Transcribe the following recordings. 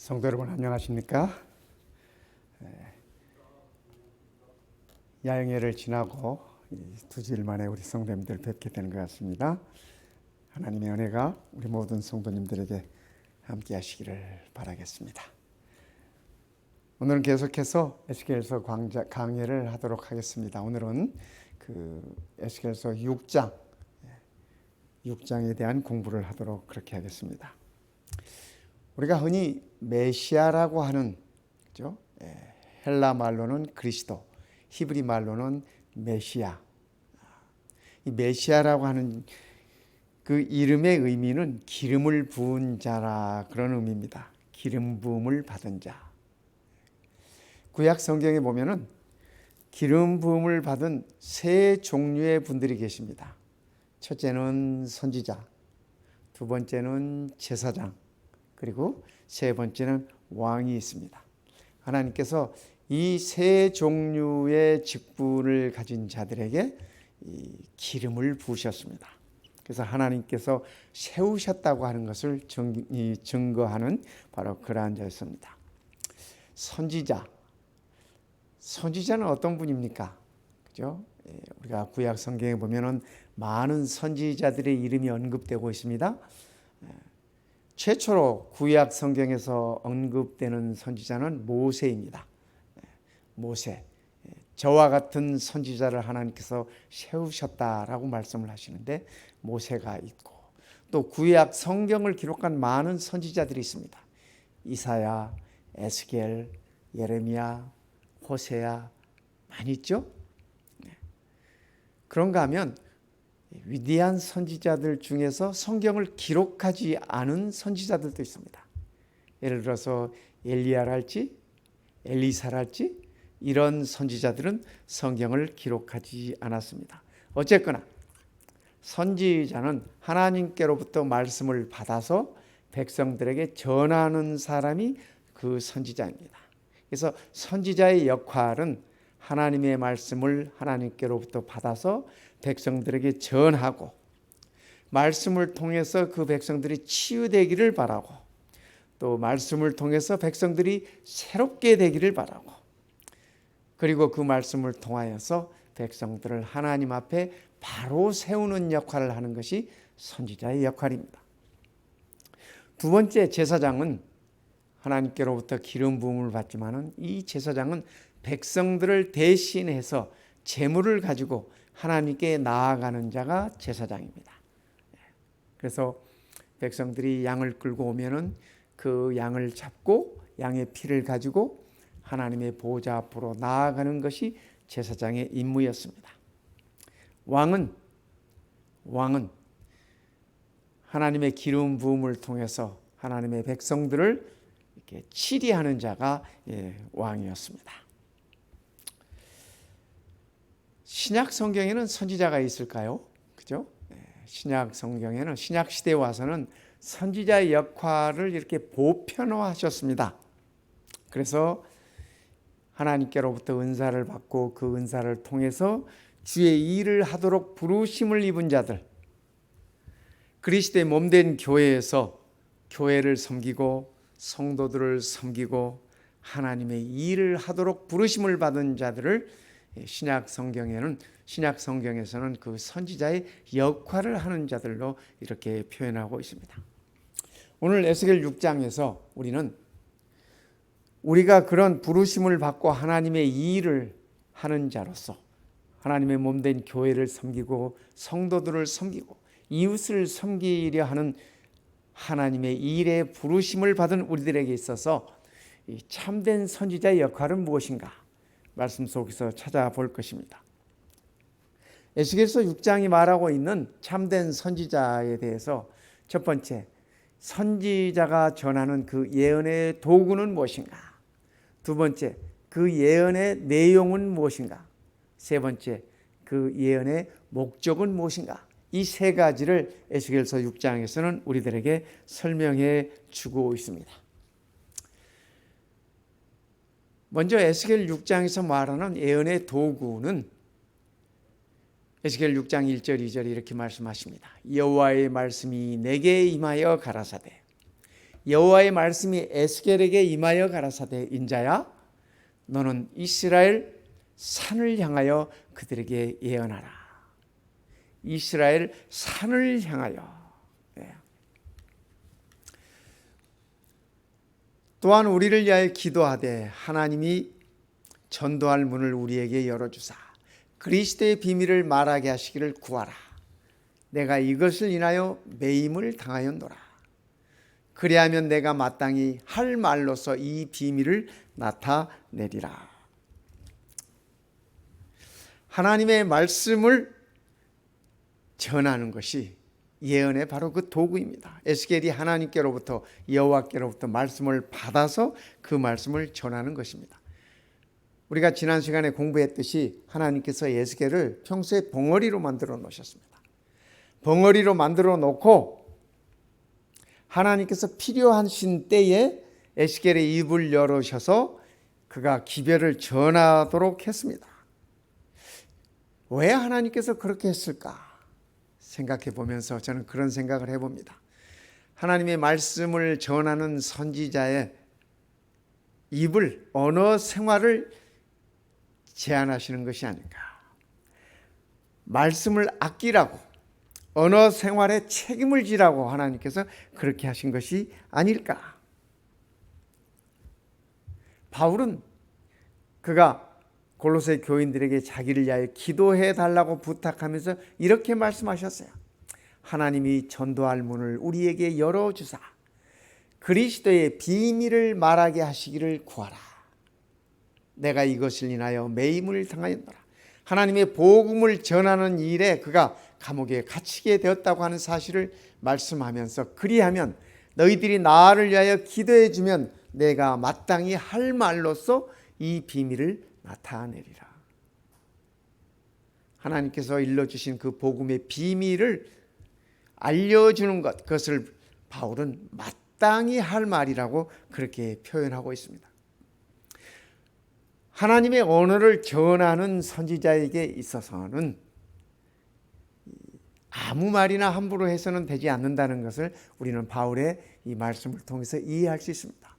성도 여러분 안녕하십니까? 야영회를 지나고 두 주일 만에 우리 성도님들 뵙게 되는 것 같습니다. 하나님의 은혜가 우리 모든 성도님들에게 함께 하시기를 바라겠습니다. 오늘은 계속해서 에스겔서 강해를 하도록 하겠습니다. 오늘은 에스겔서 6장에 대한 공부를 하도록 그렇게 하겠습니다. 우리가 흔히 메시아라고 하는, 그죠? 헬라 말로는 그리스도, 히브리 말로는 메시아. 이 메시아라고 하는 그 이름의 의미는 기름을 부은 자라 그런 의미입니다. 기름 부음을 받은 자. 구약 성경에 보면은 기름 부음을 받은 세 종류의 분들이 계십니다. 첫째는 선지자, 두 번째는 제사장, 그리고 세 번째는 왕이 있습니다. 하나님께서 이 세 종류의 직분을 가진 자들에게 이 기름을 부으셨습니다. 그래서 하나님께서 세우셨다고 하는 것을 증거하는 바로 그러한 자였습니다. 선지자는 어떤 분입니까? 그죠? 우리가 구약 성경에 보면은 많은 선지자들의 이름이 언급되고 있습니다. 최초로 구약 성경에서 언급되는 선지자는 모세입니다. 모세. 저와 같은 선지자를 하나님께서 세우셨다라고 말씀을 하시는데 모세가 있고, 또 구약 성경을 기록한 많은 선지자들이 있습니다. 이사야, 에스겔, 예레미야, 호세야 많이 있죠? 그런가 하면 위대한 선지자들 중에서 성경을 기록하지 않은 선지자들도 있습니다. 예를 들어서 엘리야랄지 엘리사랄지 이런 선지자들은 성경을 기록하지 않았습니다. 어쨌거나 선지자는 하나님께로부터 말씀을 받아서 백성들에게 전하는 사람이 그 선지자입니다. 그래서 선지자의 역할은 하나님의 말씀을 하나님께로부터 받아서 백성들에게 전하고, 말씀을 통해서 그 백성들이 치유되기를 바라고, 또 말씀을 통해서 백성들이 새롭게 되기를 바라고, 그리고 그 말씀을 통하여서 백성들을 하나님 앞에 바로 세우는 역할을 하는 것이 선지자의 역할입니다. 두 번째, 제사장은 하나님께로부터 기름 부음을 받지만은 이 제사장은 백성들을 대신해서 제물을 가지고 하나님께 나아가는 자가 제사장입니다. 그래서 백성들이 양을 끌고 오면은 그 양을 잡고 양의 피를 가지고 하나님의 보좌 앞으로 나아가는 것이 제사장의 임무였습니다. 왕은 하나님의 기름 부음을 통해서 하나님의 백성들을 이렇게 치리하는 자가 왕이었습니다. 신약 성경에는 선지자가 있을까요? 그죠? 신약 성경에는 신약 시대에 와서는 선지자의 역할을 이렇게 보편화하셨습니다. 그래서 하나님께로부터 은사를 받고 그 은사를 통해서 주의 일을 하도록 부르심을 입은 자들, 그리스도의 몸된 교회에서 교회를 섬기고 성도들을 섬기고 하나님의 일을 하도록 부르심을 받은 자들을 신약 성경에서는 그 선지자의 역할을 하는 자들로 이렇게 표현하고 있습니다. 오늘 에스겔 6장에서 우리가 그런 부르심을 받고 하나님의 일을 하는 자로서 하나님의 몸된 교회를 섬기고 성도들을 섬기고 이웃을 섬기려 하는 하나님의 일에 부르심을 받은 우리들에게 있어서 이 참된 선지자의 역할은 무엇인가? 말씀 속에서 찾아볼 것입니다. 에스겔서 6장이 말하고 있는 참된 선지자에 대해서 첫 번째, 선지자가 전하는 그 예언의 도구는 무엇인가? 두 번째, 그 예언의 내용은 무엇인가? 세 번째, 그 예언의 목적은 무엇인가? 이 세 가지를 에스겔서 6장에서는 우리들에게 설명해 주고 있습니다. 먼저 에스겔 6장에서 말하는 예언의 도구는 에스겔 6장 1절 2절 이렇게 말씀하십니다. 여호와의 말씀이 내게 임하여 가라사대 여호와의 말씀이 에스겔에게 임하여 가라사대 인자야 너는 이스라엘 산을 향하여 그들에게 예언하라. 이스라엘 산을 향하여. 또한 우리를 위하여 기도하되 하나님이 전도할 문을 우리에게 열어주사 그리스도의 비밀을 말하게 하시기를 구하라. 내가 이것을 인하여 매임을 당하였노라. 그리하면 내가 마땅히 할 말로서 이 비밀을 나타내리라. 하나님의 말씀을 전하는 것이 예언의 바로 그 도구입니다. 에스겔이 하나님께로부터 여호와께로부터 말씀을 받아서 그 말씀을 전하는 것입니다. 우리가 지난 시간에 공부했듯이 하나님께서 에스겔을 평소에 벙어리로 만들어 놓으셨습니다. 벙어리로 만들어 놓고 하나님께서 필요하신 때에 에스겔의 입을 열으셔서 그가 기별을 전하도록 했습니다. 왜 하나님께서 그렇게 했을까 생각해 보면서 저는 그런 생각을 해봅니다. 하나님의 말씀을 전하는 선지자의 입을, 언어 생활을 제한하시는 것이 아닌가. 말씀을 아끼라고, 언어 생활에 책임을 지라고 하나님께서 그렇게 하신 것이 아닐까. 바울은 그가 골로새 교인들에게 자기를 위하여 기도해 달라고 부탁하면서 이렇게 말씀하셨어요. 하나님이 전도할 문을 우리에게 열어주사 그리스도의 비밀을 말하게 하시기를 구하라. 내가 이것을 인하여 매임을 당하였노라. 하나님의 복음을 전하는 일에 그가 감옥에 갇히게 되었다고 하는 사실을 말씀하면서 그리하면 너희들이 나를 위하여 기도해 주면 내가 마땅히 할 말로써 이 비밀을 나타내리라. 하나님께서 일러주신 그 복음의 비밀을 알려주는 것, 그것을 바울은 마땅히 할 말이라고 그렇게 표현하고 있습니다. 하나님의 언어를 전하는 선지자에게 있어서는 아무 말이나 함부로 해서는 되지 않는다는 것을 우리는 바울의 이 말씀을 통해서 이해할 수 있습니다.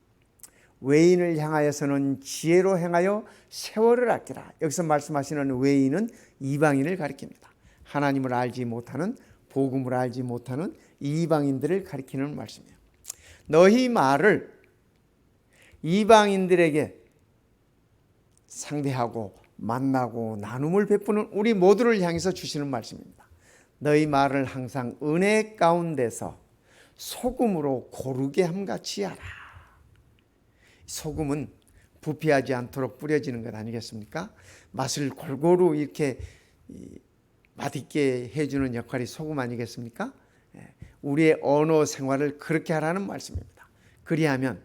외인을 향하여서는 지혜로 행하여 세월을 아끼라. 여기서 말씀하시는 외인은 이방인을 가리킵니다. 하나님을 알지 못하는, 복음을 알지 못하는 이방인들을 가리키는 말씀이에요. 너희 말을 이방인들에게 상대하고 만나고 나눔을 베푸는 우리 모두를 향해서 주시는 말씀입니다. 너희 말을 항상 은혜 가운데서 소금으로 고르게 함같이 하라. 소금은 부패하지 않도록 뿌려지는 것 아니겠습니까? 맛을 골고루 이렇게 맛있게 해주는 역할이 소금 아니겠습니까? 우리의 언어 생활을 그렇게 하라는 말씀입니다. 그리하면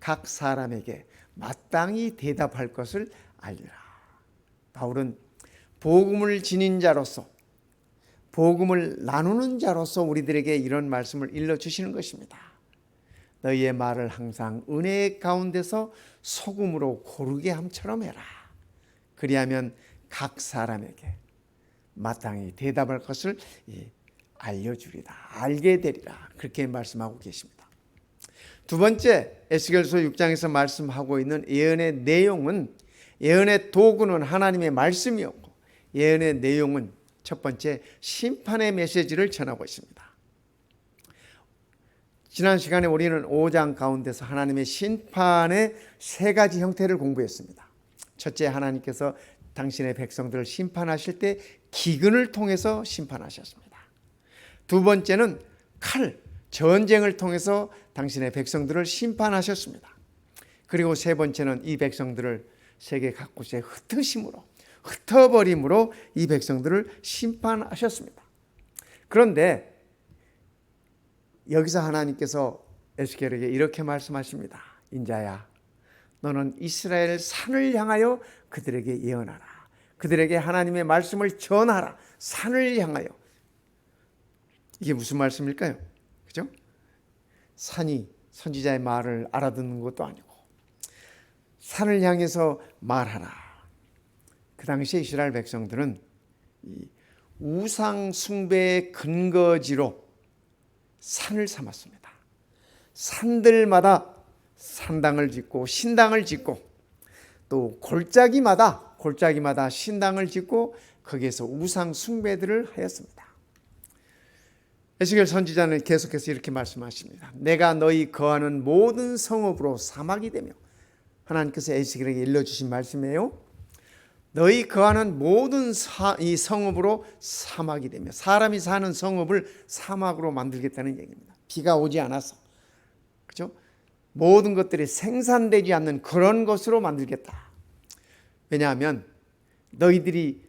각 사람에게 마땅히 대답할 것을 알리라. 바울은 복음을 지닌 자로서, 복음을 나누는 자로서 우리들에게 이런 말씀을 일러주시는 것입니다. 너희의 말을 항상 은혜 가운데서 소금으로 고르게 함처럼 해라. 그리하면 각 사람에게 마땅히 대답할 것을 알려주리라. 알게 되리라. 그렇게 말씀하고 계십니다. 두 번째, 에스겔서 6장에서 말씀하고 있는 예언의 내용은, 예언의 도구는 하나님의 말씀이었고, 예언의 내용은 첫 번째 심판의 메시지를 전하고 있습니다. 지난 시간에 우리는 5장 가운데서 하나님의 심판의 세 가지 형태를 공부했습니다. 첫째, 하나님께서 당신의 백성들을 심판하실 때 기근을 통해서 심판하셨습니다. 두 번째는 칼, 전쟁을 통해서 당신의 백성들을 심판하셨습니다. 그리고 세 번째는 이 백성들을 세계 각곳에 흩어버림으로 이 백성들을 심판하셨습니다. 그런데 여기서 하나님께서 에스겔에게 이렇게 말씀하십니다. 인자야, 너는 이스라엘 산을 향하여 그들에게 예언하라. 그들에게 하나님의 말씀을 전하라. 산을 향하여. 이게 무슨 말씀일까요? 그죠? 산이 선지자의 말을 알아듣는 것도 아니고 산을 향해서 말하라. 그 당시에 이스라엘 백성들은 이 우상 숭배의 근거지로 산을 삼았습니다. 산들마다 산당을 짓고 신당을 짓고 또 골짜기마다 신당을 짓고 거기에서 우상 숭배들을 하였습니다. 에스겔 선지자는 계속해서 이렇게 말씀하십니다. 내가 너희 거하는 모든 성읍으로 사막이 되며, 하나님께서 에스겔에게 일러주신 말씀이에요. 너희 거하는 모든 이 성읍으로 사막이 되며, 사람이 사는 성읍을 사막으로 만들겠다는 얘기입니다. 비가 오지 않아서, 그죠? 모든 것들이 생산되지 않는 그런 것으로 만들겠다. 왜냐하면 너희들이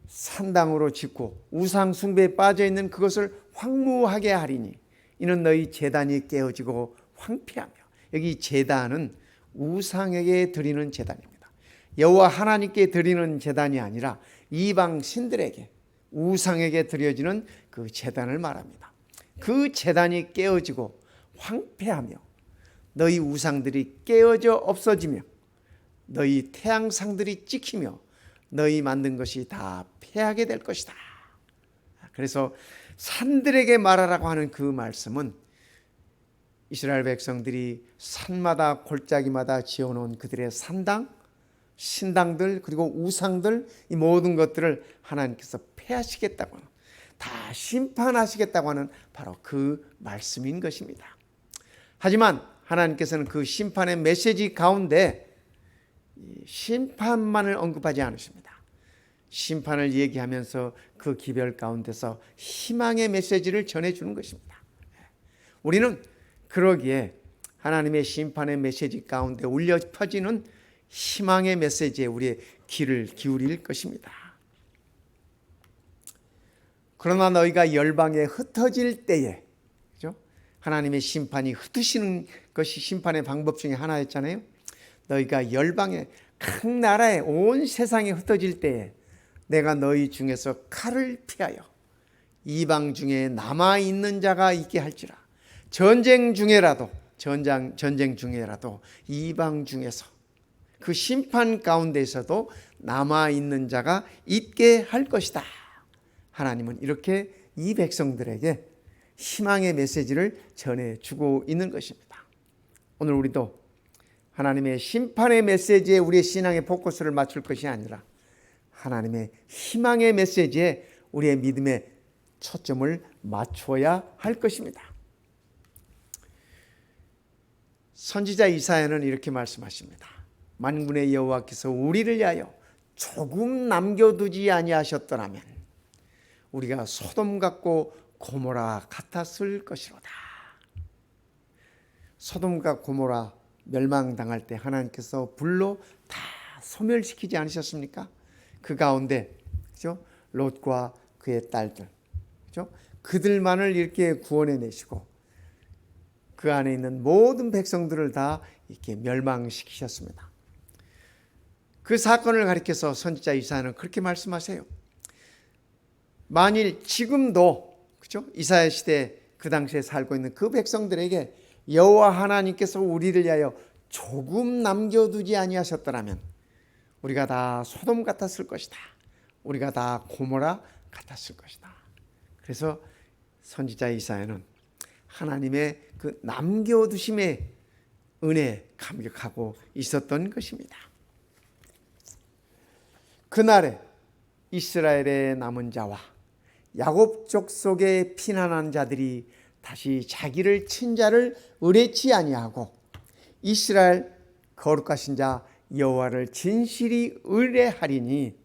산당으로 짓고 우상 숭배에 빠져 있는 그것을 황무하게 하리니 이는 너희 제단이 깨어지고 황폐하며. 여기 제단은 우상에게 드리는 제단입니다. 여호와 하나님께 드리는 제단이 아니라 이방 신들에게, 우상에게 드려지는 그 제단을 말합니다. 그 제단이 깨어지고 황폐하며 너희 우상들이 깨어져 없어지며 너희 태양상들이 찍히며 너희 만든 것이 다 패하게 될 것이다. 그래서 산들에게 말하라고 하는 그 말씀은 이스라엘 백성들이 산마다 골짜기마다 지어놓은 그들의 산당, 신당들, 그리고 우상들, 이 모든 것들을 하나님께서 패하시겠다고 하는, 다 심판하시겠다고 하는 바로 그 말씀인 것입니다. 하지만 하나님께서는 그 심판의 메시지 가운데 심판만을 언급하지 않으십니다. 심판을 얘기하면서 그 기별 가운데서 희망의 메시지를 전해주는 것입니다. 우리는 그러기에 하나님의 심판의 메시지 가운데 울려 퍼지는 희망의 메시지에 우리의 귀를 기울일 것입니다. 그러나 너희가 열방에 흩어질 때에, 그죠? 하나님의 심판이 흩으시는 것이 심판의 방법 중에 하나였잖아요. 너희가 열방에, 각 나라에, 온 세상에 흩어질 때에 내가 너희 중에서 칼을 피하여 이방 중에 남아있는 자가 있게 할지라. 전쟁 중에라도 이방 중에서, 그 심판 가운데에서도 남아있는 자가 있게 할 것이다. 하나님은 이렇게 이 백성들에게 희망의 메시지를 전해주고 있는 것입니다. 오늘 우리도 하나님의 심판의 메시지에 우리의 신앙의 포커스를 맞출 것이 아니라 하나님의 희망의 메시지에 우리의 믿음의 초점을 맞춰야 할 것입니다. 선지자 이사야는 이렇게 말씀하십니다. 만군의 여호와께서 우리를 위하여 조금 남겨두지 아니하셨더라면 우리가 소돔 같고 고모라 같았을 것이로다. 소돔과 고모라 멸망당할 때 하나님께서 불로 다 소멸시키지 않으셨습니까? 그 가운데, 그죠? 롯과 그의 딸들, 그죠? 그들만을 이렇게 구원해 내시고 그 안에 있는 모든 백성들을 다 이렇게 멸망시키셨습니다. 그 사건을 가리켜서 선지자 이사야는 그렇게 말씀하세요. 만일 지금도, 그죠? 이사야 시대 그 당시에 살고 있는 그 백성들에게 여호와 하나님께서 우리를 위하여 조금 남겨두지 아니하셨더라면 우리가 다 소돔 같았을 것이다. 우리가 다 고모라 같았을 것이다. 그래서 선지자 이사야는 하나님의 그 남겨두심의 은혜에 감격하고 있었던 것입니다. 그날에 이스라엘의 남은 자와 야곱 족속의 피난한 자들이 다시 자기를 친 자를 의뢰치 아니하고 이스라엘 거룩하신 자 여호와를 진실이 의뢰하리니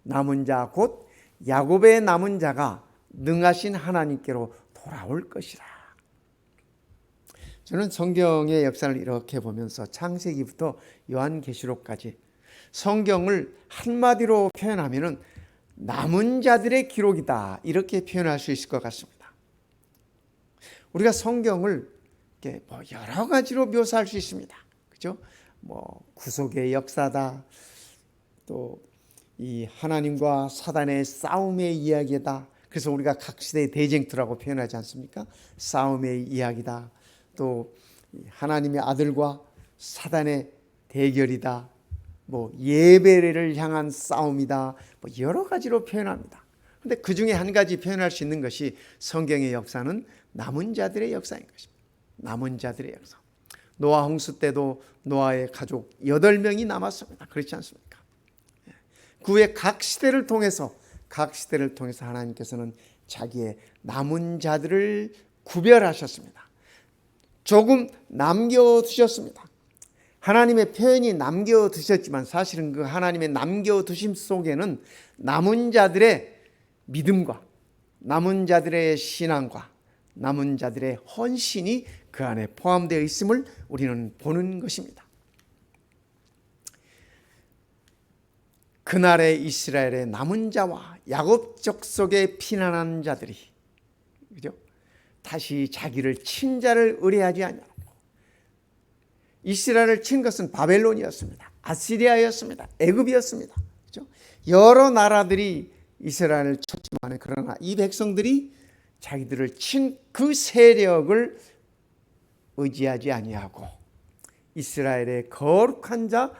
남은 자 곧 야곱의 남은 자가 능하신 하나님께로 돌아올 것이라. 저는 성경의 역사를 이렇게 보면서 창세기부터 요한계시록까지 성경을 한마디로 표현하면은 남은 자들의 기록이다, 이렇게 표현할 수 있을 것 같습니다. 우리가 성경을 여러 가지로 묘사할 수 있습니다. 그죠? 구속의 역사다, 또 이 하나님과 사단의 싸움의 이야기다. 그래서 우리가 각 시대의 대쟁투라고 표현하지 않습니까? 싸움의 이야기다. 또 하나님의 아들과 사단의 대결이다. 예배를 향한 싸움이다. 여러 가지로 표현합니다. 그런데 그 중에 한 가지 표현할 수 있는 것이 성경의 역사는 남은 자들의 역사인 것입니다. 남은 자들의 역사. 노아 홍수 때도 노아의 가족 8명이 남았습니다. 그렇지 않습니까? 그 후에 각 시대를 통해서 하나님께서는 자기의 남은 자들을 구별하셨습니다. 조금 남겨두셨습니다. 하나님의 표현이 남겨두셨지만 사실은 그 하나님의 남겨두심 속에는 남은 자들의 믿음과 남은 자들의 신앙과 남은 자들의 헌신이 그 안에 포함되어 있음을 우리는 보는 것입니다. 그날의 이스라엘의 남은 자와 야곱 족속에 피난한 자들이, 그죠? 다시 자기를 친 자를 의뢰하지 아니하고, 이스라엘을 친 것은 바벨론이었습니다. 아시리아였습니다. 애굽이었습니다. 그죠? 여러 나라들이 이스라엘을 쳤지만 그러나 이 백성들이 자기들을 친 그 세력을 의지하지 아니하고 이스라엘의 거룩한 자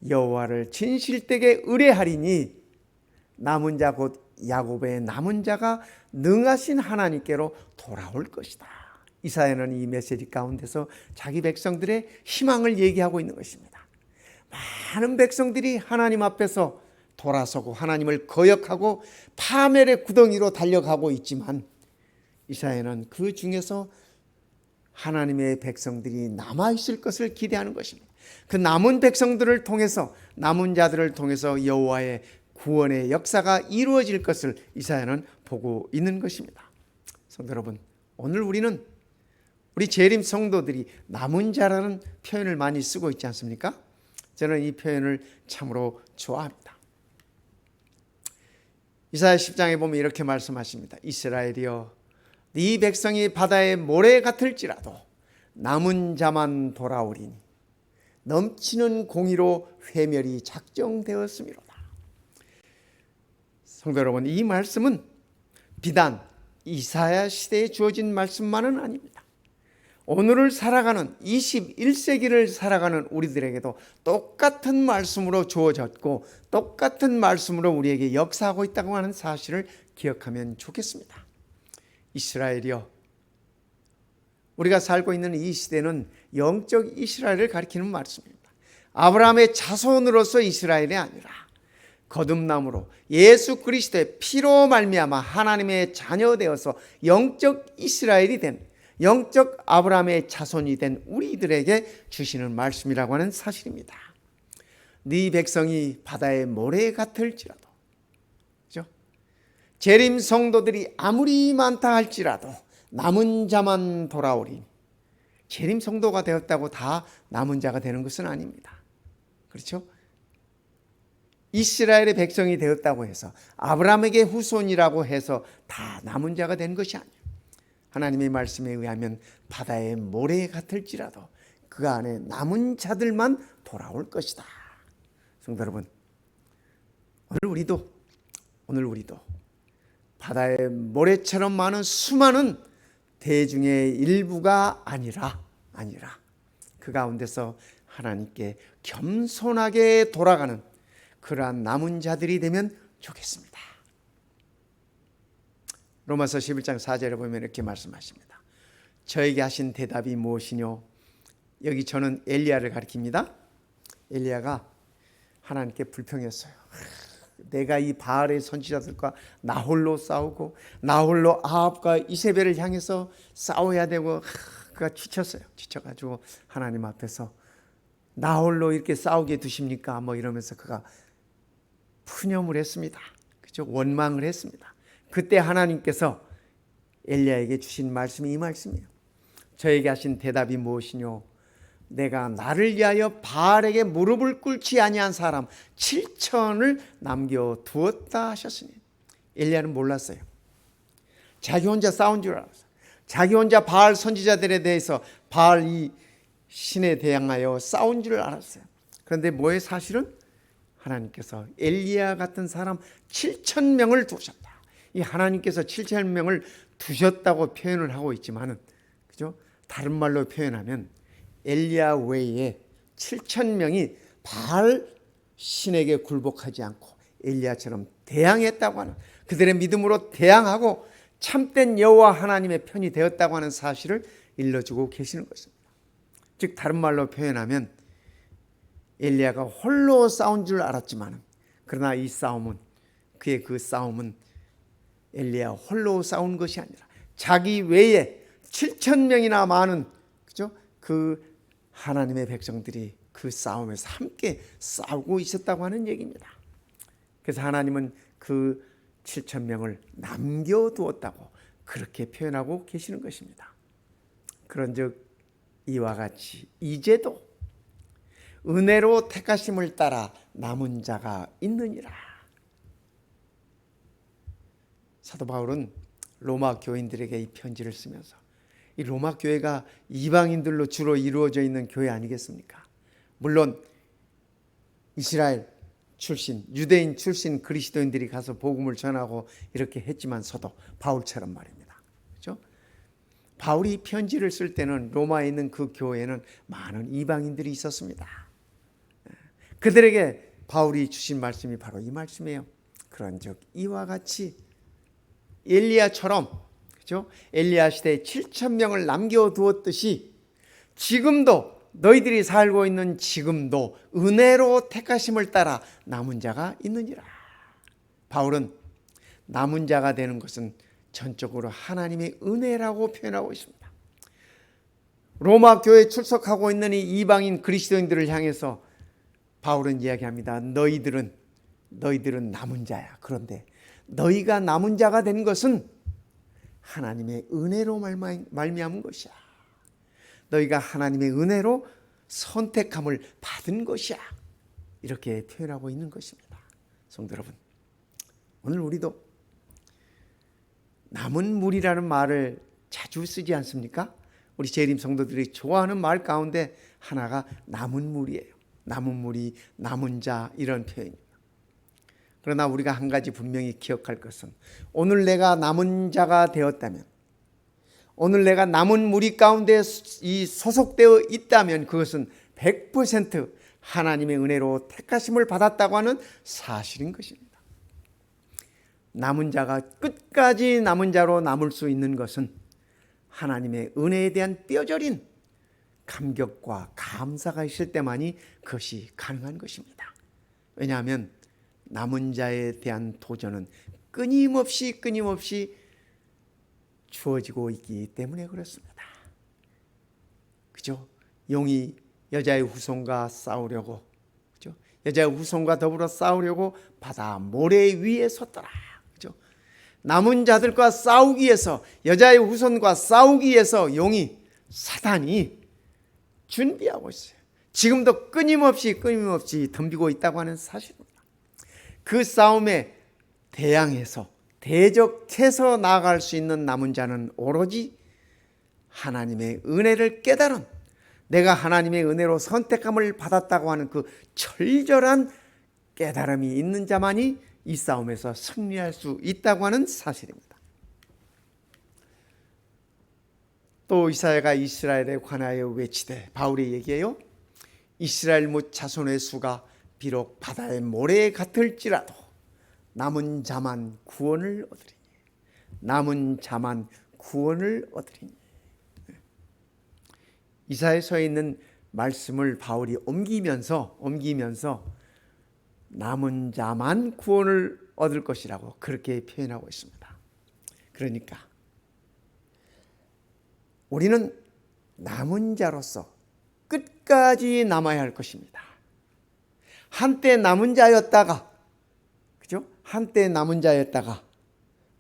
여호와를 진실되게 의뢰하리니 남은 자 곧 야곱의 남은 자가 능하신 하나님께로 돌아올 것이다. 이사야는 이 메시지 가운데서 자기 백성들의 희망을 얘기하고 있는 것입니다. 많은 백성들이 하나님 앞에서 돌아서고 하나님을 거역하고 파멸의 구덩이로 달려가고 있지만 이사야는 그 중에서 하나님의 백성들이 남아있을 것을 기대하는 것입니다. 그 남은 백성들을 통해서, 남은 자들을 통해서 여호와의 구원의 역사가 이루어질 것을 이사야는 보고 있는 것입니다. 성도 여러분, 오늘 우리는 우리 재림 성도들이 남은 자라는 표현을 많이 쓰고 있지 않습니까? 저는 이 표현을 참으로 좋아합니다. 이사야 10장에 보면 이렇게 말씀하십니다. 이스라엘이여, 네 백성이 바다의 모래 같을지라도 남은 자만 돌아오리니 넘치는 공의로 회멸이 작정되었음이로다. 성도 여러분, 이 말씀은 비단 이사야 시대에 주어진 말씀만은 아닙니다. 오늘을 살아가는 21세기를 살아가는 우리들에게도 똑같은 말씀으로 주어졌고 똑같은 말씀으로 우리에게 역사하고 있다고 하는 사실을 기억하면 좋겠습니다. 이스라엘이여, 우리가 살고 있는 이 시대는 영적 이스라엘을 가리키는 말씀입니다. 아브라함의 자손으로서 이스라엘이 아니라 거듭남으로 예수 그리스도의 피로 말미암아 하나님의 자녀 되어서 영적 이스라엘이 된, 영적 아브라함의 자손이 된 우리들에게 주시는 말씀이라고 하는 사실입니다. 네 백성이 바다의 모래 같을지라도, 그렇죠? 재림 성도들이 아무리 많다 할지라도 남은 자만 돌아오리니, 재림 성도가 되었다고 다 남은 자가 되는 것은 아닙니다. 그렇죠? 이스라엘의 백성이 되었다고 해서 아브라함에게 후손이라고 해서 다 남은 자가 된 것이 아니에요. 하나님의 말씀에 의하면 바다의 모래 같을지라도 그 안에 남은 자들만 돌아올 것이다. 성도 여러분, 오늘 우리도 바다의 모래처럼 많은 수많은 대중의 일부가 아니라 그 가운데서 하나님께 겸손하게 돌아가는 그러한 남은 자들이 되면 좋겠습니다. 로마서 11장 4절에 보면 이렇게 말씀하십니다. 저에게 하신 대답이 무엇이뇨? 여기 저는 엘리야를 가리킵니다. 엘리야가 하나님께 불평했어요. 내가 이 바알의 선지자들과 나 홀로 싸우고 나 홀로 아합과 이세벨을 향해서 싸워야 되고, 그가 지쳐가지고 하나님 앞에서 나 홀로 이렇게 싸우게 두십니까? 뭐 이러면서 그가 푸념을 했습니다. 그죠? 원망을 했습니다. 그때 하나님께서 엘리야에게 주신 말씀이 이 말씀이에요. 저에게 하신 대답이 무엇이뇨? 내가 나를 위하여 바알에게 무릎을 꿇지 아니한 사람 7천을 남겨두었다 하셨으니, 엘리야는 몰랐어요. 자기 혼자 싸운 줄 알았어요. 자기 혼자 바알 선지자들에 대해서 바알 이 신에 대항하여 싸운 줄 알았어요. 그런데 뭐의 사실은 하나님께서 엘리야 같은 사람 7,000명을 두셨다. 이 하나님께서 7,000명을 두셨다고 표현을 하고 있지만은, 그죠? 다른 말로 표현하면 엘리야 외에 7,000명이 바알 신에게 굴복하지 않고 엘리야처럼 대항했다고 하는, 그들의 믿음으로 대항하고 참된 여호와 하나님의 편이 되었다고 하는 사실을 일러주고 계시는 것입니다. 즉 다른 말로 표현하면 엘리야가 홀로 싸운 줄 알았지만 그러나 이 싸움은 그의 그 싸움은 엘리야 홀로 싸운 것이 아니라 자기 외에 7,000명이나 많은 그죠? 그 하나님의 백성들이 그 싸움에서 함께 싸우고 있었다고 하는 얘기입니다. 그래서 하나님은 그 7,000명을 남겨두었다고 그렇게 표현하고 계시는 것입니다. 그런즉 이와 같이 이제도 은혜로 택하심을 따라 남은 자가 있느니라. 사도 바울은 로마 교인들에게 이 편지를 쓰면서 이 로마 교회가 이방인들로 주로 이루어져 있는 교회 아니겠습니까? 물론 이스라엘 출신, 유대인 출신 그리스도인들이 가서 복음을 전하고 이렇게 했지만서도 바울처럼 말입니다. 그렇죠? 바울이 편지를 쓸 때는 로마에 있는 그 교회에는 많은 이방인들이 있었습니다. 그들에게 바울이 주신 말씀이 바로 이 말씀이에요. 그런즉 이와 같이 엘리야처럼 그렇죠? 엘리야 시대에 7,000명을 남겨두었듯이 지금도 너희들이 살고 있는 지금도 은혜로 택하심을 따라 남은 자가 있느니라. 바울은 남은 자가 되는 것은 전적으로 하나님의 은혜라고 표현하고 있습니다. 로마 교회에 출석하고 있는 이 이방인 그리스도인들을 향해서 바울은 이야기합니다. 너희들은 남은 자야. 그런데 너희가 남은 자가 된 것은 하나님의 은혜로 말미암은 것이야. 너희가 하나님의 은혜로 선택함을 받은 것이야. 이렇게 표현하고 있는 것입니다. 성도 여러분, 오늘 우리도 남은 물이라는 말을 자주 쓰지 않습니까? 우리 재림 성도들이 좋아하는 말 가운데 하나가 남은 물이에요. 남은 물이, 남은 자, 이런 표현입니다. 그러나 우리가 한 가지 분명히 기억할 것은 오늘 내가 남은 자가 되었다면, 오늘 내가 남은 무리 가운데 이 소속되어 있다면 그것은 100% 하나님의 은혜로 택하심을 받았다고 하는 사실인 것입니다. 남은 자가 끝까지 남은 자로 남을 수 있는 것은 하나님의 은혜에 대한 뼈저린 감격과 감사가 있을 때만이 그것이 가능한 것입니다. 왜냐하면 남은 자에 대한 도전은 끊임없이 주어지고 있기 때문에 그렇습니다. 그죠? 용이 여자의 후손과 싸우려고, 그죠? 여자의 후손과 더불어 싸우려고 바다 모래 위에 섰더라. 그죠? 남은 자들과 싸우기 위해서, 여자의 후손과 싸우기 위해서 용이, 사단이 준비하고 있어요. 지금도 끊임없이 덤비고 있다고 하는 사실입니다. 그 싸움에 대항해서 대적해서 나아갈 수 있는 남은 자는 오로지 하나님의 은혜를 깨달은, 내가 하나님의 은혜로 선택함을 받았다고 하는 그 철저한 깨달음이 있는 자만이 이 싸움에서 승리할 수 있다고 하는 사실입니다. 또 이사야가 이스라엘에 관하여 외치되, 바울이 얘기해요. 이스라엘 못 자손의 수가 비록 바다의 모래 같을지라도 남은 자만 구원을 얻으리니, 남은 자만 구원을 얻으리니. 이사야서에 있는 말씀을 바울이 옮기면서 남은 자만 구원을 얻을 것이라고 그렇게 표현하고 있습니다. 그러니까 우리는 남은 자로서 끝까지 남아야 할 것입니다. 한때 남은 자였다가, 그죠? 한때 남은 자였다가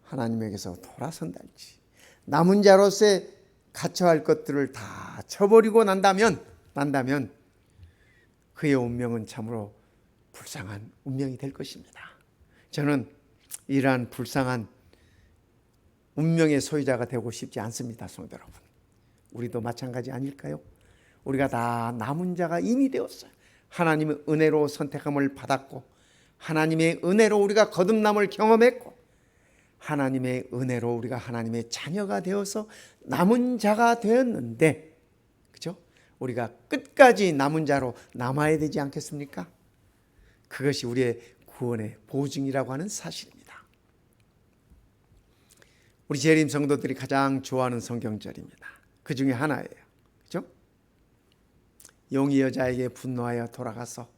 하나님에게서 돌아선달지, 남은 자로서의 갖춰야 할 것들을 다 쳐버리고 난다면 그의 운명은 참으로 불쌍한 운명이 될 것입니다. 저는 이러한 불쌍한 운명의 소유자가 되고 싶지 않습니다. 성도 여러분, 우리도 마찬가지 아닐까요? 우리가 다 남은 자가 이미 되었어요. 하나님의 은혜로 선택함을 받았고, 하나님의 은혜로 우리가 거듭남을 경험했고, 하나님의 은혜로 우리가 하나님의 자녀가 되어서 남은 자가 되었는데, 그죠? 우리가 끝까지 남은 자로 남아야 되지 않겠습니까? 그것이 우리의 구원의 보증이라고 하는 사실입니다. 우리 재림 성도들이 가장 좋아하는 성경절입니다. 그 중에 하나예요. 그죠? 용이 여자에게 분노하여 돌아가서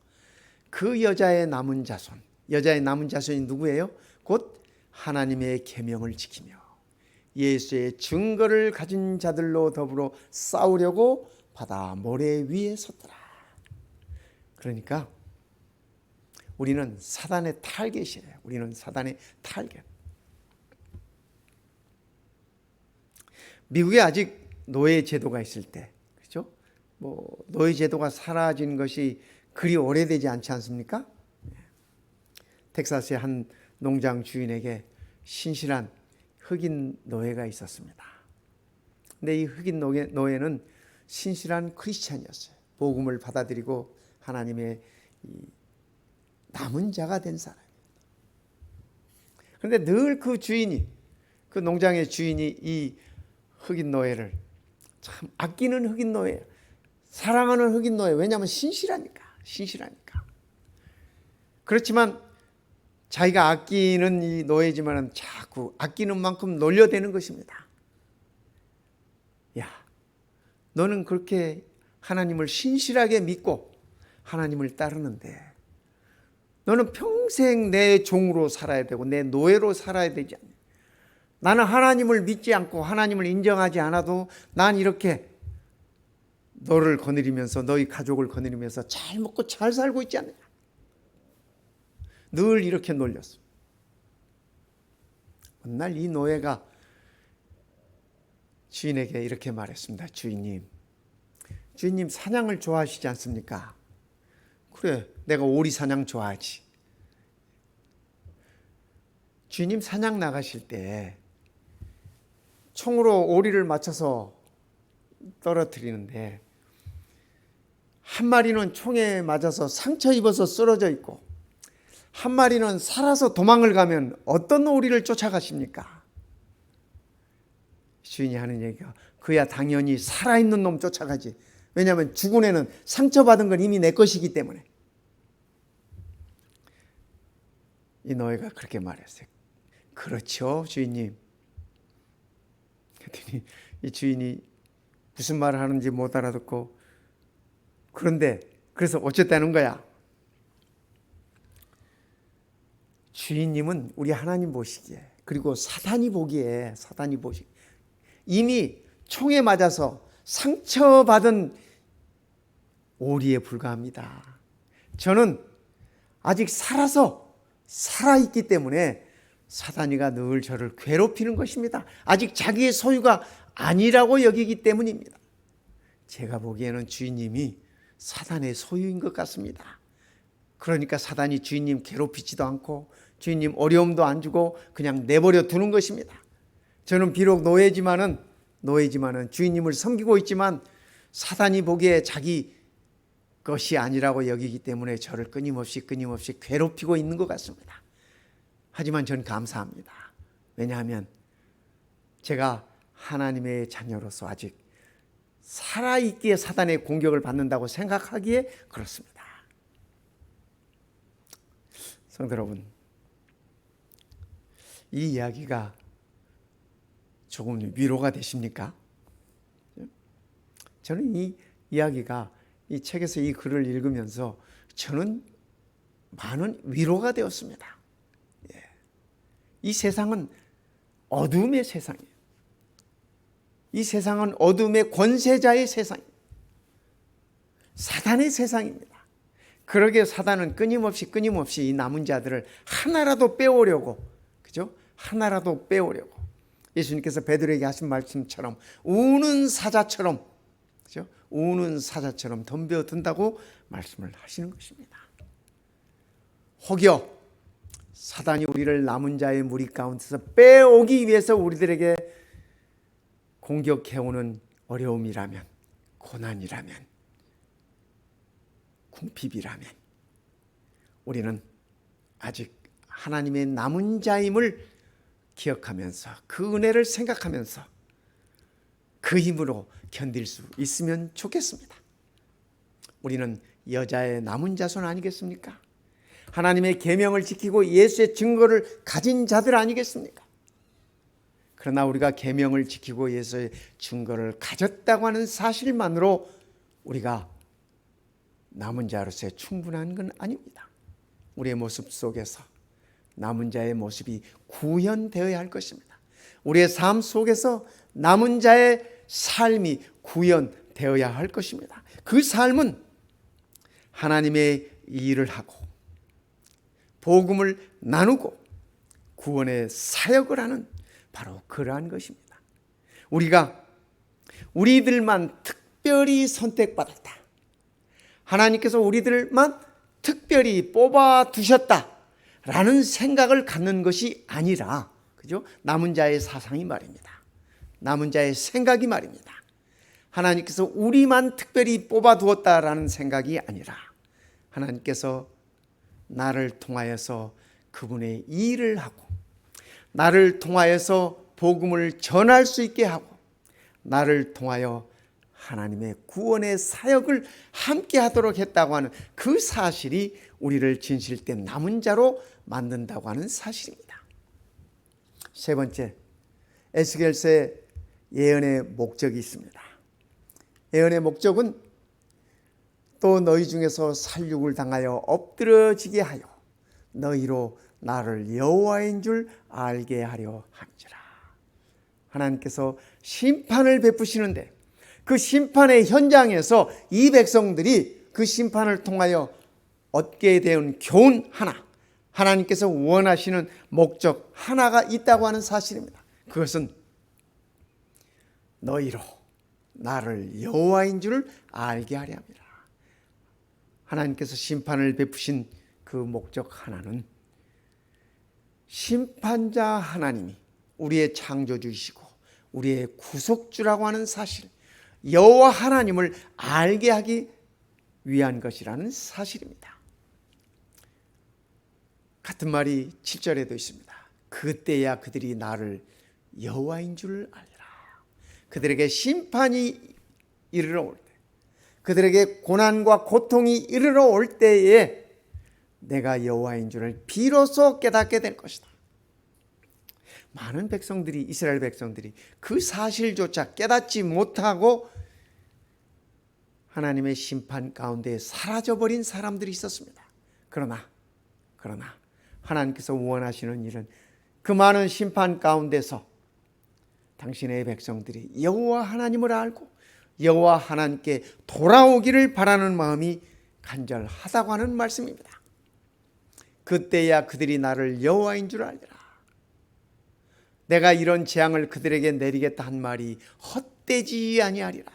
그 여자의 남은 자손이 누구예요? 곧 하나님의 계명을 지키며 예수의 증거를 가진 자들로 더불어 싸우려고 바다 모래 위에 섰더라. 그러니까 우리는 사단의 타겟이에요. 우리는 사단의 타겟. 미국에 아직 노예 제도가 있을 때, 그렇죠? 노예 제도가 사라진 것이 그리 오래되지 않지 않습니까? 텍사스의 한 농장 주인에게 신실한 흑인 노예가 있었습니다. 근데 이 흑인 노예는 신실한 크리스찬이었어요. 복음을 받아들이고 하나님의 남은 자가 된 사람이에요. 그런데 늘 그 농장의 주인이 이 흑인 노예를 참 아끼는 흑인 노예, 사랑하는 흑인 노예. 왜냐하면 신실하니까. 그렇지만 자기가 아끼는 이 노예지만 자꾸 아끼는 만큼 놀려대는 것입니다. 야, 너는 그렇게 하나님을 신실하게 믿고 하나님을 따르는데 너는 평생 내 종으로 살아야 되고 내 노예로 살아야 되지 않냐. 나는 하나님을 믿지 않고 하나님을 인정하지 않아도 난 이렇게 너를 거느리면서 너희 가족을 거느리면서 잘 먹고 잘 살고 있지 않느냐. 늘 이렇게 놀렸어. 어느 날 이 노예가 주인에게 이렇게 말했습니다. 주인님 사냥을 좋아하시지 않습니까? 그래, 내가 오리 사냥 좋아하지. 주인님 사냥 나가실 때 총으로 오리를 맞춰서 떨어뜨리는데 한 마리는 총에 맞아서 상처 입어서 쓰러져 있고 한 마리는 살아서 도망을 가면 어떤 오리를 쫓아가십니까? 주인이 하는 얘기가 그야 당연히 살아있는 놈 쫓아가지. 왜냐하면 죽은 애는 상처받은 건 이미 내 것이기 때문에. 이 노예가 그렇게 말했어요. 그렇죠, 주인님. 그랬더니 이 주인이 무슨 말을 하는지 못 알아듣고 그런데 그래서 어쨌다는 거야. 주인님은 우리 하나님 보시기에 그리고 사단이 보기에 이미 총에 맞아서 상처받은 오리에 불과합니다. 저는 아직 살아있기 때문에 사단이가 늘 저를 괴롭히는 것입니다. 아직 자기의 소유가 아니라고 여기기 때문입니다. 제가 보기에는 주인님이 사단의 소유인 것 같습니다. 그러니까 사단이 주인님 괴롭히지도 않고 주인님 어려움도 안 주고 그냥 내버려 두는 것입니다. 저는 비록 노예지만은 주인님을 섬기고 있지만 사단이 보기에 자기 것이 아니라고 여기기 때문에 저를 끊임없이 괴롭히고 있는 것 같습니다. 하지만 전 감사합니다. 왜냐하면 제가 하나님의 자녀로서 아직 살아있기에 사단의 공격을 받는다고 생각하기에 그렇습니다. 성도 여러분, 이 이야기가 조금 위로가 되십니까? 저는 이 이야기가 이 책에서 이 글을 읽으면서 저는 많은 위로가 되었습니다. 이 세상은 어둠의 세상이에요. 이 세상은 어둠의 권세자의 세상이에요. 사단의 세상입니다. 그러기에 사단은 끊임없이 이 남은 자들을 하나라도 빼오려고, 그죠? 하나라도 빼오려고. 예수님께서 베드로에게 하신 말씀처럼 우는 사자처럼, 그죠? 우는 사자처럼 덤벼든다고 말씀을 하시는 것입니다. 혹여 사단이 우리를 남은 자의 무리 가운데서 빼오기 위해서 우리들에게 공격해오는 어려움이라면, 고난이라면, 궁핍이라면 우리는 아직 하나님의 남은 자임을 기억하면서 그 은혜를 생각하면서 그 힘으로 견딜 수 있으면 좋겠습니다. 우리는 여자의 남은 자손 아니겠습니까? 하나님의 계명을 지키고 예수의 증거를 가진 자들 아니겠습니까? 그러나 우리가 계명을 지키고 예수의 증거를 가졌다고 하는 사실만으로 우리가 남은 자로서의 충분한 건 아닙니다. 우리의 모습 속에서 남은 자의 모습이 구현되어야 할 것입니다. 우리의 삶 속에서 남은 자의 삶이 구현되어야 할 것입니다. 그 삶은 하나님의 일을 하고 복음을 나누고 구원의 사역을 하는 바로 그러한 것입니다. 우리들만 특별히 선택받았다. 하나님께서 우리들만 특별히 뽑아 두셨다라는 생각을 갖는 것이 아니라, 그죠? 남은 자의 사상이 말입니다. 남은 자의 생각이 말입니다. 하나님께서 우리만 특별히 뽑아 두었다라는 생각이 아니라 하나님께서 나를 통하여서 그분의 일을 하고 나를 통하여서 복음을 전할 수 있게 하고 나를 통하여 하나님의 구원의 사역을 함께 하도록 했다고 하는 그 사실이 우리를 진실된 남은 자로 만든다고 하는 사실입니다. 세 번째, 에스겔서의 예언의 목적이 있습니다. 예언의 목적은 또 너희 중에서 살육을 당하여 엎드러지게 하여 너희로 나를 여호와인 줄 알게 하려 함이라. 하나님께서 심판을 베푸시는데 그 심판의 현장에서 이 백성들이 그 심판을 통하여 얻게 된 교훈 하나, 하나님께서 원하시는 목적 하나가 있다고 하는 사실입니다. 그것은 너희로 나를 여호와인 줄 알게 하려 함이라. 하나님께서 심판을 베푸신 그 목적 하나는 심판자 하나님이 우리의 창조주이시고 우리의 구속주라고 하는 사실, 여호와 하나님을 알게 하기 위한 것이라는 사실입니다. 같은 말이 7절에도 있습니다. 그때야 그들이 나를 여호와인 줄 알리라. 그들에게 심판이 이르러 올 때, 그들에게 고난과 고통이 이르러 올 때에 내가 여호와인 줄을 비로소 깨닫게 될 것이다. 많은 백성들이, 이스라엘 백성들이 그 사실조차 깨닫지 못하고 하나님의 심판 가운데 사라져버린 사람들이 있었습니다. 그러나 하나님께서 원하시는 일은 그 많은 심판 가운데서 당신의 백성들이 여호와 하나님을 알고 여호와 하나님께 돌아오기를 바라는 마음이 간절하다고 하는 말씀입니다. 그때야 그들이 나를 여호와인 줄 알리라. 내가 이런 재앙을 그들에게 내리겠다 한 말이 헛되지 아니하리라.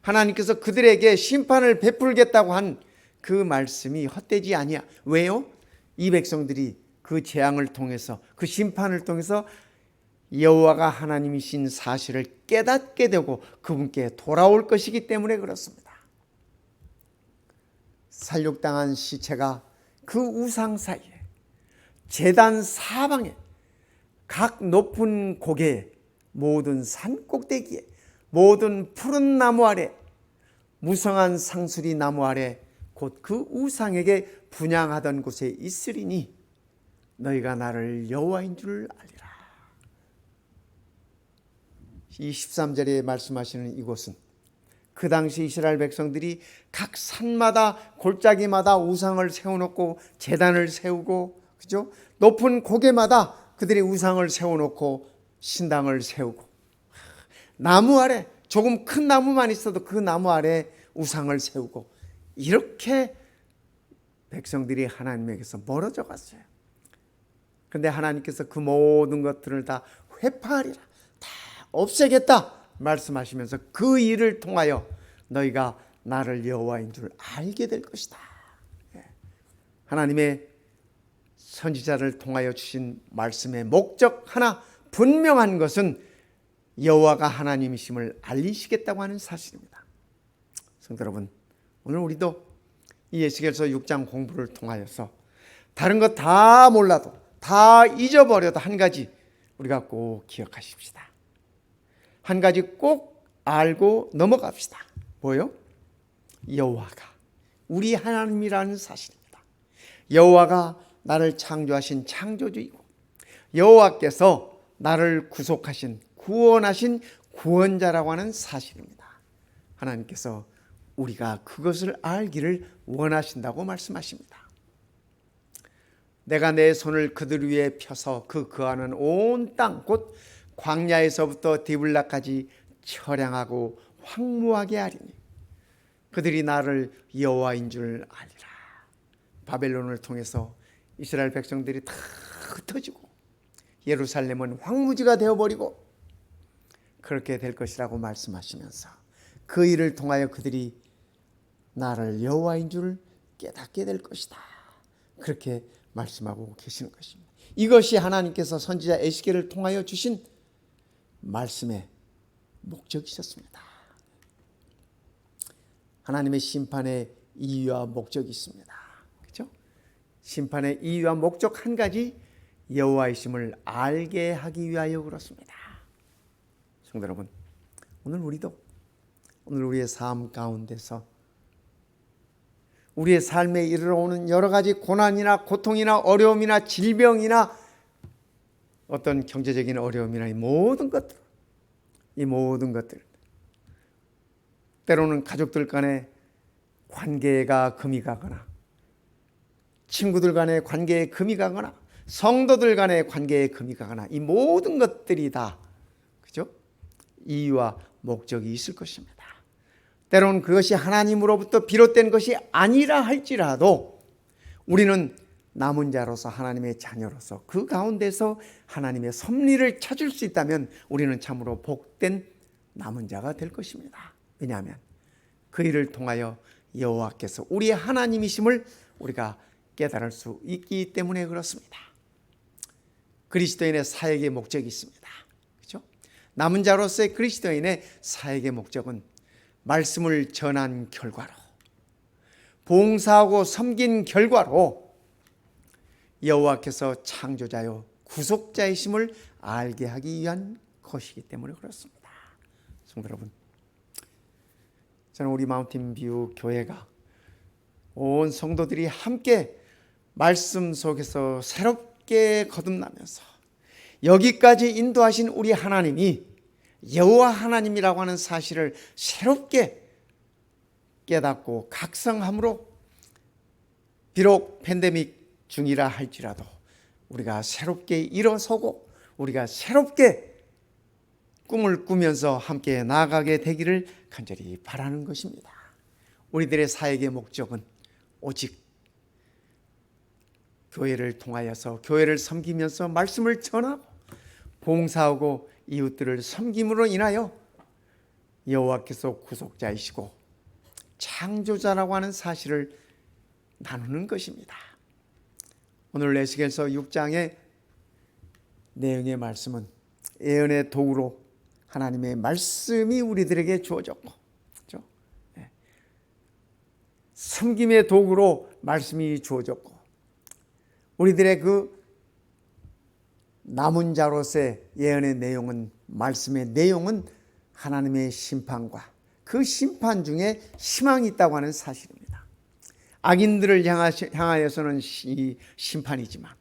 하나님께서 그들에게 심판을 베풀겠다고 한 그 말씀이 헛되지 아니야. 왜요? 이 백성들이 그 재앙을 통해서, 그 심판을 통해서 여호와가 하나님이신 사실을 깨닫게 되고 그분께 돌아올 것이기 때문에 그렇습니다. 살육당한 시체가 그 우상 사이에, 제단 사방에, 각 높은 고개에, 모든 산 꼭대기에, 모든 푸른 나무 아래, 무성한 상수리 나무 아래 곧 그 우상에게 분향하던 곳에 있으리니 너희가 나를 여호와인 줄 알리라. 이 13절에 말씀하시는 이곳은 그 당시 이스라엘 백성들이 각 산마다 골짜기마다 우상을 세워놓고 제단을 세우고, 그죠? 높은 고개마다 그들이 우상을 세워놓고 신당을 세우고, 나무 아래, 조금 큰 나무만 있어도 그 나무 아래 우상을 세우고, 이렇게 백성들이 하나님에게서 멀어져 갔어요. 그런데 하나님께서 그 모든 것들을 다 회파하리라, 다 없애겠다 말씀하시면서 그 일을 통하여 너희가 나를 여호와인 줄 알게 될 것이다. 하나님의 선지자를 통하여 주신 말씀의 목적 하나, 분명한 것은 여호와가 하나님이심을 알리시겠다고 하는 사실입니다. 성도 여러분, 오늘 우리도 이 에스겔서 6장 공부를 통하여서 다른 것 다 몰라도, 다 잊어버려도 한 가지 우리가 꼭 기억하십시다. 한 가지 꼭 알고 넘어갑시다. 뭐요? 여호와가 우리 하나님이라는 사실입니다. 여호와가 나를 창조하신 창조주이고 여호와께서 나를 구속하신, 구원하신 구원자라고 하는 사실입니다. 하나님께서 우리가 그것을 알기를 원하신다고 말씀하십니다. 내가 내 손을 그들 위에 펴서 그 거하는 온 땅 곧 광야에서부터 디블라까지 처량하고 황무하게 하리니 그들이 나를 여호와인 줄 아리라. 바벨론을 통해서 이스라엘 백성들이 다 흩어지고 예루살렘은 황무지가 되어버리고 그렇게 될 것이라고 말씀하시면서 그 일을 통하여 그들이 나를 여호와인 줄 깨닫게 될 것이다. 그렇게 말씀하고 계시는 것입니다. 이것이 하나님께서 선지자 에스겔을 통하여 주신 말씀의 목적이셨습니다. 하나님의 심판의 이유와 목적이 있습니다. 그렇죠? 심판의 이유와 목적 한 가지, 여호와이심을 알게 하기 위하여 그렇습니다. 성도 여러분, 오늘 우리의 삶 가운데서 우리의 삶에 이르러오는 여러 가지 고난이나 고통이나 어려움이나 질병이나 어떤 경제적인 어려움이나 이 모든 것들 때로는 가족들 간의 관계가 금이 가거나 친구들 간의 관계에 금이 가거나 성도들 간의 관계에 금이 가거나 이 모든 것들이 다 그죠? 이유와 목적이 있을 것입니다. 때로는 그것이 하나님으로부터 비롯된 것이 아니라 할지라도 우리는 남은 자로서 하나님의 자녀로서 그 가운데서 하나님의 섭리를 찾을 수 있다면 우리는 참으로 복된 남은 자가 될 것입니다. 왜냐하면 그 일을 통하여 여호와께서 우리의 하나님이심을 우리가 깨달을 수 있기 때문에 그렇습니다. 그리스도인의 사역의 목적이 있습니다. 그렇죠? 남은 자로서의 그리스도인의 사역의 목적은 말씀을 전한 결과로, 봉사하고 섬긴 결과로 여호와께서 창조자요 구속자이심을 알게 하기 위한 것이기 때문에 그렇습니다. 성도 여러분, 저는 우리 마운틴뷰 교회가 온 성도들이 함께 말씀 속에서 새롭게 거듭나면서 여기까지 인도하신 우리 하나님이 여호와 하나님이라고 하는 사실을 새롭게 깨닫고 각성함으로 비록 팬데믹 중이라 할지라도 우리가 새롭게 일어서고 우리가 새롭게 꿈을 꾸면서 함께 나아가게 되기를 간절히 바라는 것입니다. 우리들의 사역의 목적은 오직 교회를 통하여서 교회를 섬기면서 말씀을 전하고 봉사하고 이웃들을 섬김으로 인하여 여호와께서 구속자이시고 창조자라고 하는 사실을 나누는 것입니다. 오늘 에스겔서 6장의 내용의 말씀은 예언의 도구로 하나님의 말씀이 우리들에게 주어졌고, 그렇죠? 섬김의 도구로 말씀이 주어졌고, 우리들의 그 남은 자로서의 예언의 내용은, 말씀의 내용은 하나님의 심판과 그 심판 중에 희망이 있다고 하는 사실입니다. 악인들을 향하여서는 이 심판이지만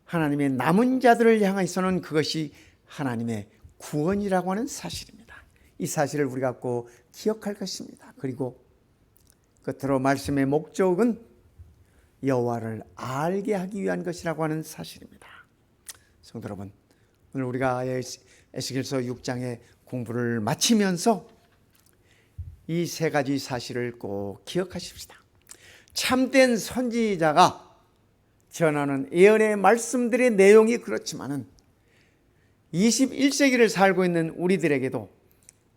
하나님의 남은 자들을 향해서는 그것이 하나님의 구원이라고 하는 사실입니다. 이 사실을 우리가 꼭 기억할 것입니다. 그리고 끝으로 말씀의 목적은 여호와를 알게 하기 위한 것이라고 하는 사실입니다. 성도 여러분, 오늘 우리가 에스겔서 6장의 공부를 마치면서 이 세 가지 사실을 꼭 기억하십시다. 참된 선지자가 전하는 예언의 말씀들의 내용이 그렇지만은 21세기를 살고 있는 우리들에게도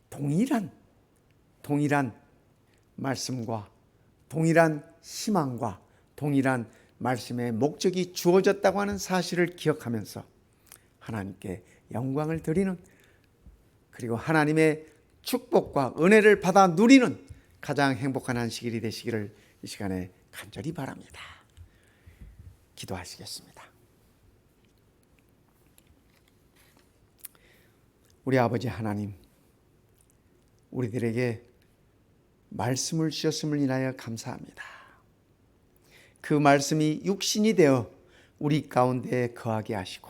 동일한 말씀과 동일한 희망과 동일한 말씀의 목적이 주어졌다고 하는 사실을 기억하면서 하나님께 영광을 드리는, 그리고 하나님의 축복과 은혜를 받아 누리는 가장 행복한 안식일이 되시기를 이 시간에 간절히 바랍니다. 기도하시겠습니다. 우리 아버지 하나님, 우리들에게 말씀을 주셨음을 인하여 감사합니다. 그 말씀이 육신이 되어 우리 가운데 거하게 하시고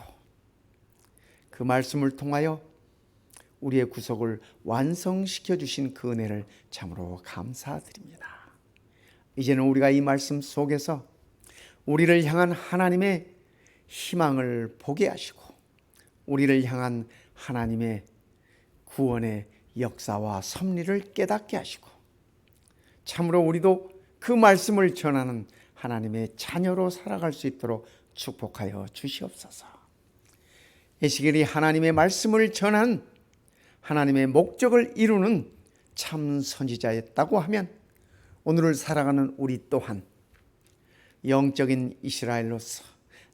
그 말씀을 통하여 우리의 구속을 완성시켜 주신 그 은혜를 참으로 감사드립니다. 이제는 우리가 이 말씀 속에서 우리를 향한 하나님의 희망을 보게 하시고 우리를 향한 하나님의 구원의 역사와 섭리를 깨닫게 하시고 참으로 우리도 그 말씀을 전하는 하나님의 자녀로 살아갈 수 있도록 축복하여 주시옵소서. 에스겔이 하나님의 말씀을 전한 하나님의 목적을 이루는 참 선지자였다고 하면 오늘을 살아가는 우리 또한 영적인 이스라엘로서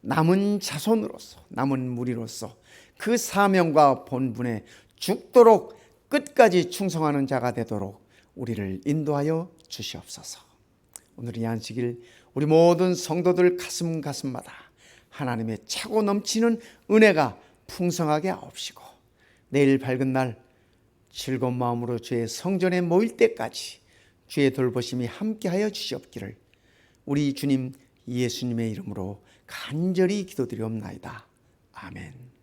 남은 자손으로서 남은 무리로서 그 사명과 본분에 죽도록 끝까지 충성하는 자가 되도록 우리를 인도하여 주시옵소서. 오늘 이 안식일 우리 모든 성도들 가슴마다 하나님의 차고 넘치는 은혜가 풍성하게 하옵시고 내일 밝은 날 즐거운 마음으로 주의 성전에 모일 때까지 주의 돌보심이 함께하여 주시옵기를 우리 주님 예수님의 이름으로 간절히 기도드리옵나이다. 아멘.